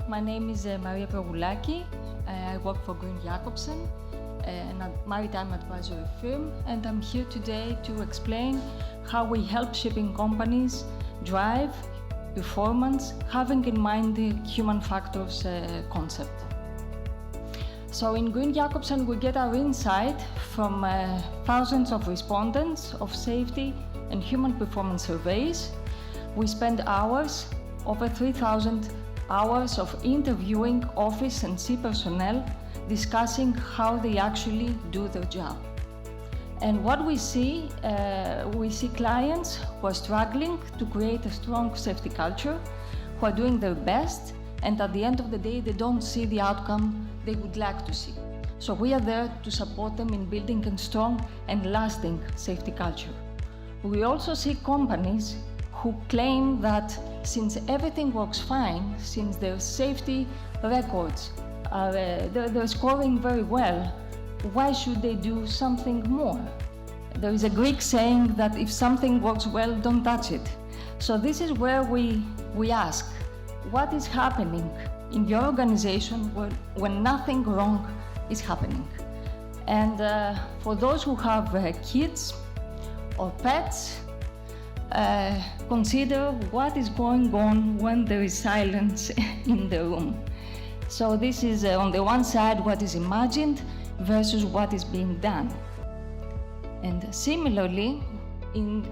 my name is Maria Progoulaki. I work for Green-Jakobsen, a maritime advisory firm, and I'm here today to explain how we help shipping companies drive performance, having in mind the human factors concept. So in Green-Jakobsen, we get our insight from thousands of respondents of safety and human performance surveys. We spend hours, over 3,000 hours of interviewing office and sea personnel, discussing how they actually do their job. And what we see clients who are struggling to create a strong safety culture, who are doing their best, and at the end of the day, they don't see the outcome they would like to see. So we are there to support them in building a strong and lasting safety culture. We also see companies who claim that since everything works fine, since their safety records are they're scoring very well, why should they do something more? There is a Greek saying that if something works well, don't touch it. So this is where we ask, what is happening in your organization when nothing wrong is happening? And for those who have kids or pets, consider what is going on when there is silence in the room. So this is on the one side what is imagined versus what is being done. And similarly, in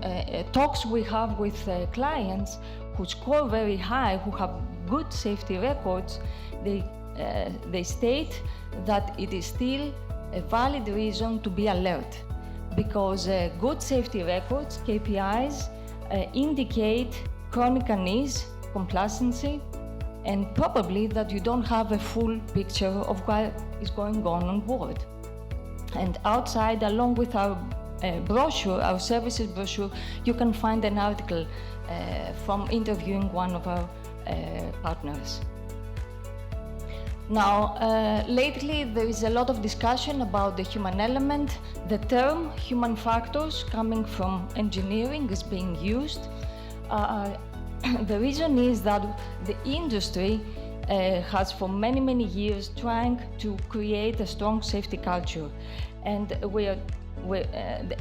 talks we have with clients who score very high, who have good safety records, they state that it is still a valid reason to be alert, because good safety records, KPIs, indicate chronic unease, complacency, and probably that you don't have a full picture of what is going on board. And outside, along with our brochure, our services brochure, you can find an article from interviewing one of our partners. Now, lately there is a lot of discussion about the human element. The term human factors coming from engineering is being used. The reason is that the industry has for many years trying to create a strong safety culture, and the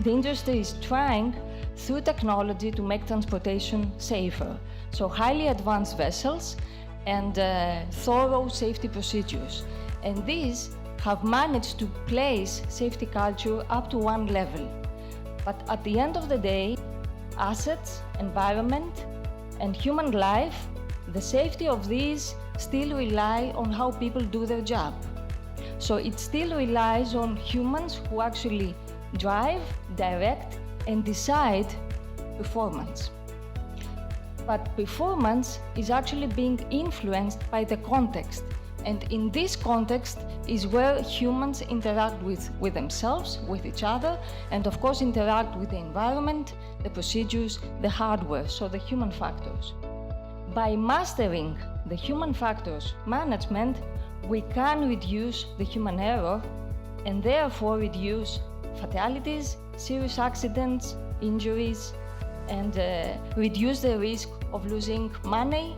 industry is trying through technology to make transportation safer. So highly advanced vessels and thorough safety procedures. And these have managed to place safety culture up to one level. But at the end of the day, assets, environment, and human life, the safety of these still rely on how people do their job. So it still relies on humans who actually drive, direct, and decide performance. But performance is actually being influenced by the context. And in this context is where humans interact with themselves, with each other, and of course interact with the environment, the procedures, the hardware, so the human factors. By mastering the human factors management, we can reduce the human error and therefore reduce fatalities, serious accidents, injuries, and reduce the risk of losing money,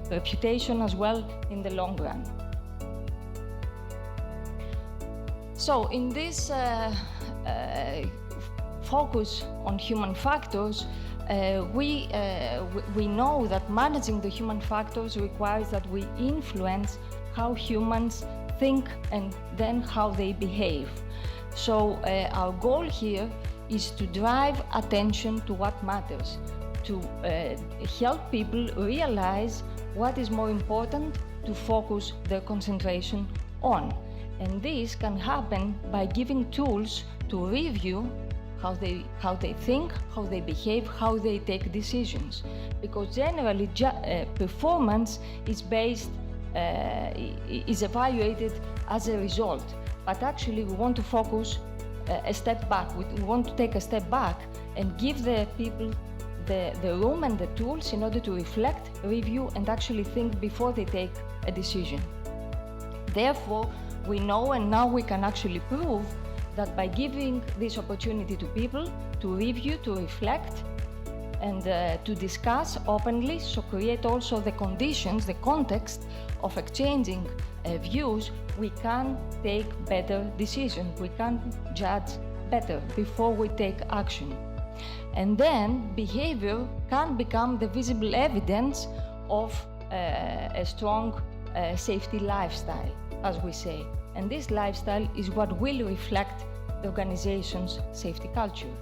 reputation as well in the long run. So in this focus on human factors, we know that managing the human factors requires that we influence how humans think and then how they behave. So our goal here is to drive attention to what matters, to help people realize what is more important to focus their concentration on. And this can happen by giving tools to review how they think, how they behave, how they take decisions. Because generally performance is evaluated as a result. But actually we want to focus a step back. We want to take a step back and give the people the room and the tools in order to reflect, review, and actually think before they take a decision. Therefore, we know, and now we can actually prove, that by giving this opportunity to people to review, to reflect, and to discuss openly, so create also the conditions, the context of exchanging views, we can take better decisions, we can judge better before we take action. And then behavior can become the visible evidence of a strong safety lifestyle, as we say. And this lifestyle is what will reflect the organization's safety culture.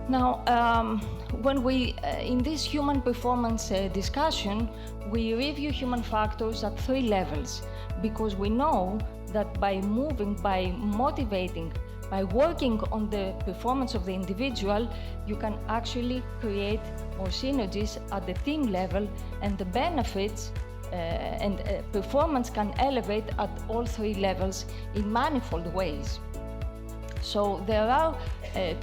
Now, when we, in this human performance discussion, we review human factors at 3 levels, because we know that by moving, by motivating, by working on the performance of the individual, you can actually create more synergies at the team level, and the benefits and performance can elevate at all 3 levels in manifold ways. So there are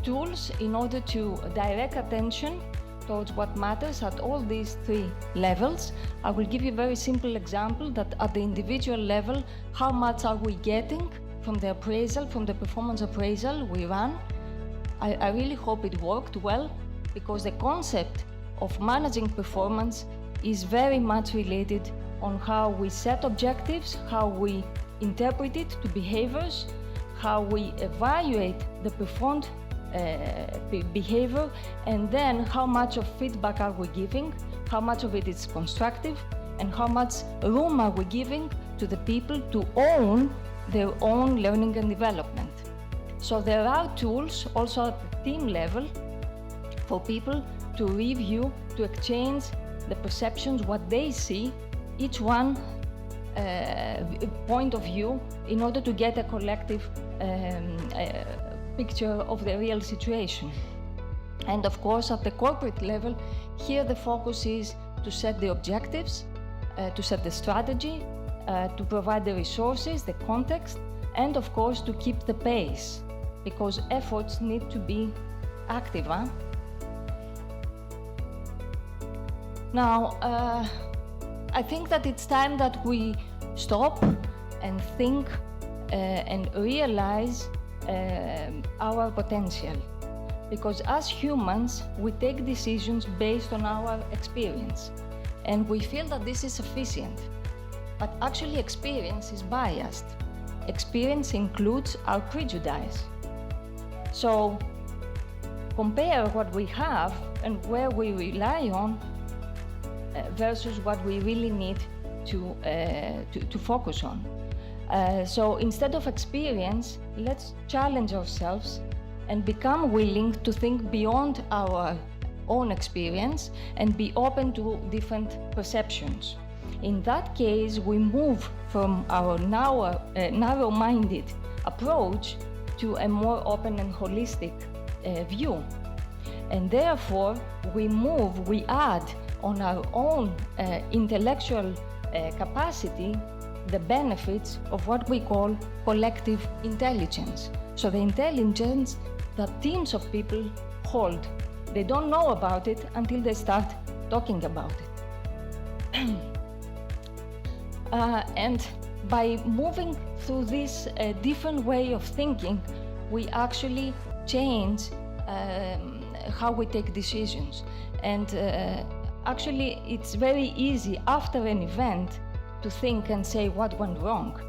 tools in order to direct attention towards what matters at all these 3 levels. I will give you a very simple example that at the individual level, how much are we getting from the appraisal, from the performance appraisal we ran. I really hope it worked well, because the concept of managing performance is very much related on how we set objectives, how we interpret it to behaviors, how we evaluate the performed behavior, and then how much of feedback are we giving, how much of it is constructive, and how much room are we giving to the people to own their own learning and development. So there are tools also at the team level for people to review, to exchange the perceptions, what they see, each one point of view, in order to get a collective picture of the real situation. And of course, at the corporate level, here the focus is to set the objectives, to set the strategy, to provide the resources, the context, and of course to keep the pace, because efforts need to be active. Now, I think that it's time that we stop and think and realize our potential, because as humans we take decisions based on our experience, and we feel that this is sufficient. But actually experience is biased. Experience includes our prejudice. So compare what we have and where we rely on versus what we really need to focus on. So instead of experience, let's challenge ourselves and become willing to think beyond our own experience and be open to different perceptions. In that case, we move from our narrow-minded approach to a more open and holistic view. And therefore, we add on our own intellectual capacity the benefits of what we call collective intelligence. So the intelligence that teams of people hold. They don't know about it until they start talking about it. And by moving through this different way of thinking, we actually change how we take decisions. And actually, it's very easy after an event to think and say what went wrong.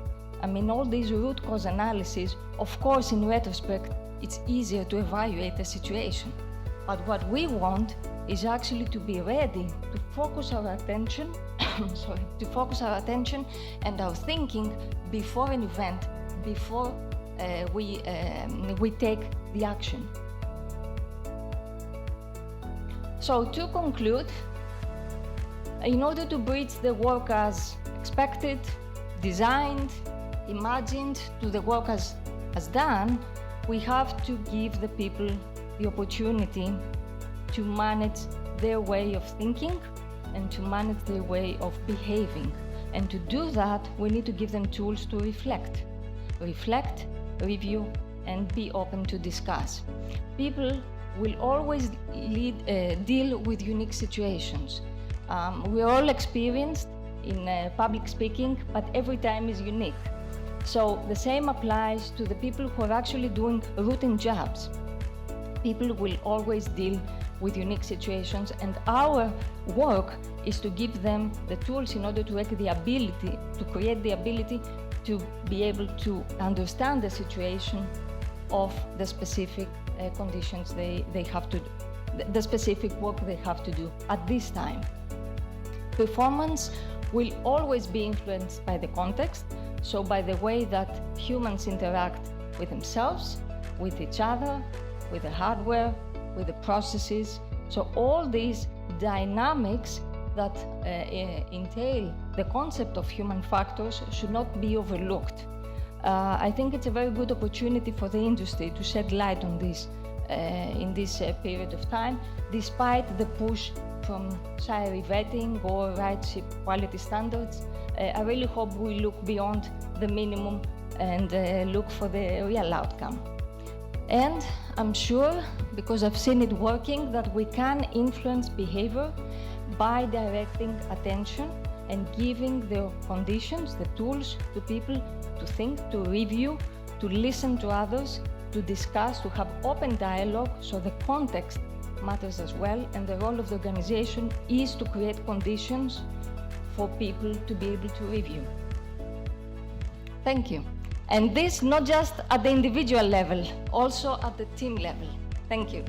I mean, all these root cause analysis, of course, in retrospect, it's easier to evaluate the situation. But what we want is actually to be ready to focus our attention, to focus our attention and our thinking before an event, before we take the action. So to conclude, in order to bridge the work as expected, designed, imagined to the work as done, we have to give the people the opportunity to manage their way of thinking and to manage their way of behaving. And to do that, we need to give them tools to reflect, review, and be open to discuss. People will always deal with unique situations. We're all experienced in public speaking, but every time is unique. So the same applies to the people who are actually doing routine jobs. People will always deal with unique situations, and our work is to give them the tools in order to create the ability to be able to understand the situation of the specific conditions they have to do, the specific work they have to do at this time. Performance will always be influenced by the context, so by the way that humans interact with themselves, with each other, with the hardware, with the processes. So all these dynamics that entail the concept of human factors should not be overlooked. I think it's a very good opportunity for the industry to shed light on this in this period of time, despite the push from SAFETY vetting or RightShip quality standards. I really hope we look beyond the minimum and look for the real outcome. And I'm sure, because I've seen it working, that we can influence behavior by directing attention and giving the conditions, the tools to people to think, to review, to listen to others, to discuss, to have open dialogue, so the context matters as well, and the role of the organization is to create conditions for people to be able to review. Thank you. And this not just at the individual level, also at the team level. Thank you.